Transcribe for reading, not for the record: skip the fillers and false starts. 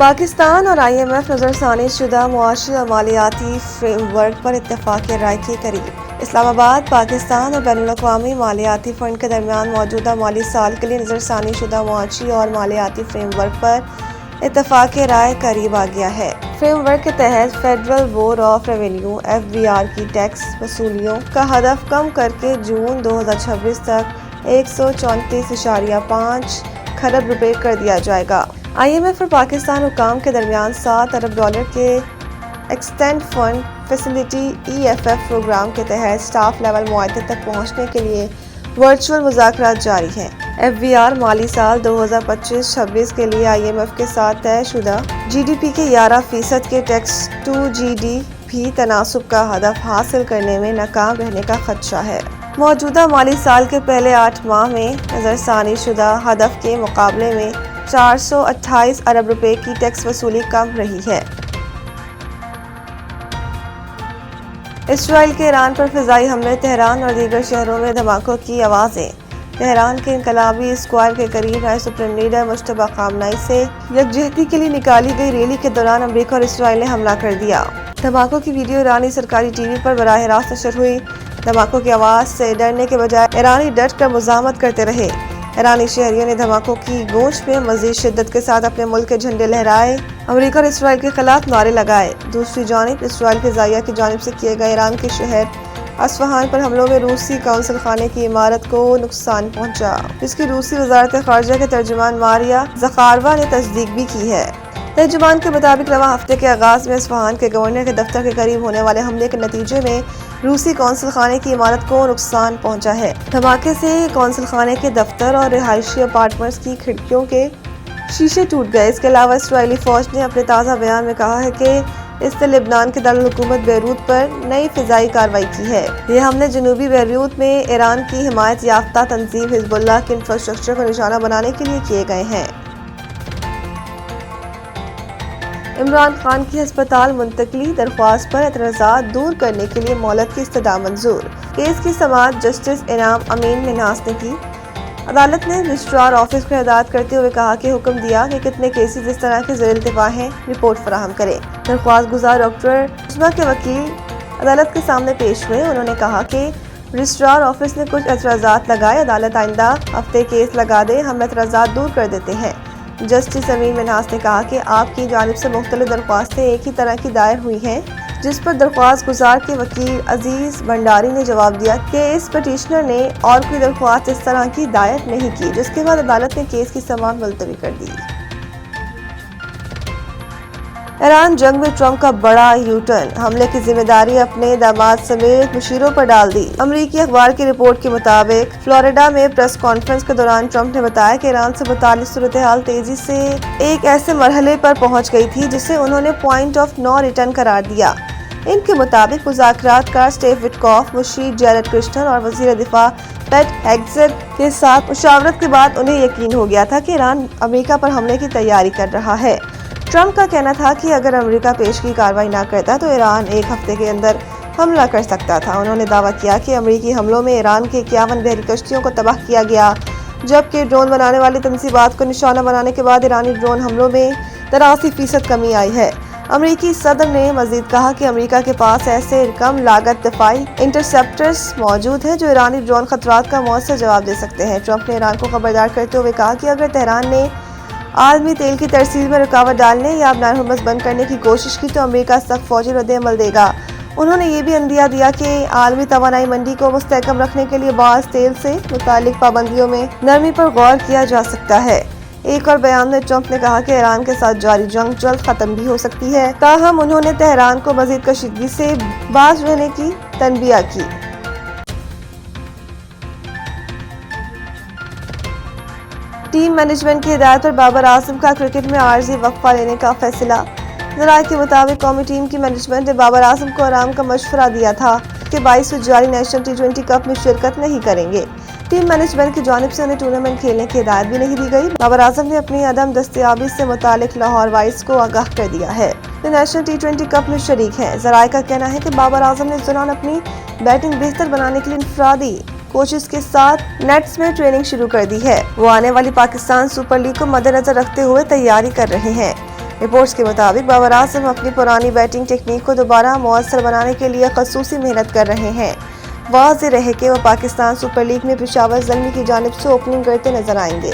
پاکستان اور IMF نظرثانی شدہ معاشی اور مالیاتی فریم ورک پر اتفاق رائے کے قریب۔ اسلام آباد پاکستان اور بین الاقوامی مالیاتی فنڈ کے درمیان موجودہ مالی سال کے لیے نظرثانی شدہ معاشی اور مالیاتی فریم ورک پر اتفاق رائے قریب آ گیا ہے۔ فریم ورک کے تحت federal board of revenue FBR کی ٹیکس وصولیوں کا ہدف کم کر کے جون 2026 تک 134.5 کھرب روپے کر دیا جائے گا۔ IMF اور پاکستان حکام کے درمیان $7 ارب کے extended fund facility EFF program کے تحت سٹاف لیول معاہدے تک پہنچنے کے لیے ورچوئل مذاکرات جاری ہیں۔ FBR مالی سال 2025-26 کے لیے IMF کے ساتھ طے شدہ GDP کے 11% کے ٹیکس ٹو GDP تناسب کا ہدف حاصل کرنے میں ناکام رہنے کا خدشہ ہے۔ موجودہ مالی سال کے پہلے 8 ماہ میں نظرثانی شدہ ہدف کے مقابلے میں 428 ارب روپے کی ٹیکس وصولی کم رہی ہے۔ اسرائیل کے ایران پر فضائی حملے، تہران اور دیگر شہروں میں دھماکوں کی آوازیں۔ تہران کے انقلابی اسکوائر کے قریب نائب سپریم لیڈر مجتبیٰ خامنہئی سے یکجہتی کے لیے نکالی گئی ریلی کے دوران امریکہ اور اسرائیل نے حملہ کر دیا۔ دھماکوں کی ویڈیو ایرانی سرکاری ٹی وی پر براہ راست نشر ہوئی۔ دھماکوں کی آواز سے ڈرنے کے بجائے ایرانی ڈٹ کر مزاحمت کرتے رہے۔ ایرانی شہریوں نے دھماکوں کی گونج میں مزید شدت کے ساتھ اپنے ملک کے جھنڈے لہرائے، امریکہ اور اسرائیل کے خلاف نعرے لگائے۔ دوسری جانب اسرائیل فضائیہ کی جانب سے کیے گئے ایران کے شہر اصفہان پر حملوں میں روسی قونصل خانے کی عمارت کو نقصان پہنچا، جس کی روسی وزارت خارجہ کے ترجمان ماریا زخاروا نے تصدیق بھی کی ہے۔ ترجمان کے مطابق رواں ہفتے کے آغاز میں اصفہان کے گورنر کے دفتر کے قریب ہونے والے حملے کے نتیجے میں روسی قونصل خانے کی عمارت کو نقصان پہنچا ہے۔ دھماکے سے قونصل خانے کے دفتر اور رہائشی اپارٹمنٹس کی کھڑکیوں کے شیشے ٹوٹ گئے۔ اس کے علاوہ اسرائیلی فوج نے اپنے تازہ بیان میں کہا ہے کہ اس نے لبنان کے دارالحکومت بیروت پر نئی فضائی کارروائی کی ہے۔ یہ حملے جنوبی بیروت میں ایران کی حمایت یافتہ تنظیم حزب اللہ کے انفراسٹرکچر کو نشانہ بنانے کے لیے کیے گئے ہیں۔ عمران خان کی ہسپتال منتقلی درخواست پر اعتراضات دور کرنے کے لیے مہلت کی استدعا منظور۔ کیس کی سماعت جسٹس انعام امین منہاس نے کی۔ عدالت نے رجسٹرار آفس کو ہدایت کرتے ہوئے کہا کہ حکم دیا کہ کتنے کیسز اس طرح کے زیر التوا ہیں رپورٹ فراہم کرے۔ درخواست گزار ڈاکٹر عظمیٰ کے وکیل عدالت کے سامنے پیش ہوئے۔ انہوں نے کہا کہ رجسٹرار آفس نے کچھ اعتراضات لگائے، عدالت آئندہ ہفتے کیس لگا دے، ہم اعتراضات دور کر دیتے ہیں۔ جسٹس امین منہاس نے کہا کہ آپ کی جانب سے مختلف درخواستیں ایک ہی طرح کی دائر ہوئی ہیں، جس پر درخواست گزار کے وکیل عزیز بھنڈاری نے جواب دیا کہ اس پٹیشنر نے اور کوئی درخواست اس طرح کی دائر نہیں کی، جس کے بعد عدالت نے کیس کی سماعت ملتوی کر دی۔ ایران جنگ میں ٹرمپ کا بڑا یو ٹرن، حملے کی ذمہ داری اپنے داماد سمیت مشیروں پر ڈال دی۔ امریکی اخبار کی رپورٹ کے مطابق فلوریڈا میں پریس کانفرنس کے دوران ٹرمپ نے بتایا کہ ایران سے متعلق صورتحال تیزی سے ایک ایسے مرحلے پر پہنچ گئی تھی جسے انہوں نے پوائنٹ آف نو ریٹرن قرار دیا۔ ان کے مطابق مذاکرات کار سٹیو وٹکوف، مشیر جیرڈ کرشنر اور وزیر دفاع پیٹ ہیگسیٹ کے ساتھ مشاورت کے بعد انہیں یقین ہو گیا تھا کہ ایران امریکہ پر حملے کی تیاری کر رہا ہے۔ ٹرمپ کا کہنا تھا کہ اگر امریکہ پیشگی کارروائی نہ کرتا تو ایران ایک ہفتے کے اندر حملہ کر سکتا تھا۔ انہوں نے دعویٰ کیا کہ امریکی حملوں میں ایران کے 51 بحری کشتیوں کو تباہ کیا گیا، جبکہ ڈرون بنانے والی تنصیبات کو نشانہ بنانے کے بعد ایرانی ڈرون حملوں میں 83% کمی آئی ہے۔ امریکی صدر نے مزید کہا کہ امریکہ کے پاس ایسے کم لاگت دفاعی انٹرسیپٹرز موجود ہیں جو ایرانی ڈرون خطرات کا مؤثر جواب دے سکتے ہیں۔ ٹرمپ نے ایران کو خبردار کرتے ہوئے کہا کہ اگر تہران نے عالمی تیل کی ترسیل میں رکاوٹ ڈالنے یا بحر ہرمز بند کرنے کی کوشش کی تو امریکہ سخت فوجی رد عمل دے گا۔ انہوں نے یہ بھی عندیہ دیا کہ عالمی توانائی منڈی کو مستحکم رکھنے کے لیے بعض تیل سے متعلق پابندیوں میں نرمی پر غور کیا جا سکتا ہے۔ ایک اور بیان میں ٹرمپ نے کہا کہ ایران کے ساتھ جاری جنگ جلد ختم بھی ہو سکتی ہے، تاہم انہوں نے تہران کو مزید کشیدگی سے باز رہنے کی تنبیہ کی۔ ٹیم مینجمنٹ کی ہدایت پر بابر اعظم کا کرکٹ میں عارضی وقفہ لینے کا فیصلہ۔ ذرائع کے مطابق قومی ٹیم کی مینجمنٹ نے بابر اعظم کو آرام کا مشورہ دیا تھا کہ 22 سے جاری نیشنل T20 کپ میں شرکت نہیں کریں گے۔ ٹیم مینجمنٹ کی جانب سے انہیں ٹورنامنٹ کھیلنے کی ہدایت بھی نہیں دی گئی۔ بابر اعظم نے اپنی عدم دستیابی سے متعلق لاہور وائٹس کو آگاہ کر دیا ہے کہ نیشنل T20 کپ میں شریک ہیں۔ ذرائع کا کہنا ہے کہ بابر اعظم نے اس دوران اپنی بیٹنگ بہتر بنانے کے لیے انفرادی کوچز کے ساتھ نیٹس میں ٹریننگ شروع کر دی ہے۔ وہ آنے والی پاکستان سپر لیگ کو مد نظر رکھتے ہوئے تیاری کر رہے ہیں۔ رپورٹس کے مطابق بابر اعظم اپنی پرانی بیٹنگ ٹیکنیک کو دوبارہ مؤثر بنانے کے لیے خصوصی محنت کر رہے ہیں۔ واضح رہے کہ وہ پاکستان سپر لیگ میں پشاور زلمی کی جانب سے اوپننگ کرتے نظر آئیں گے۔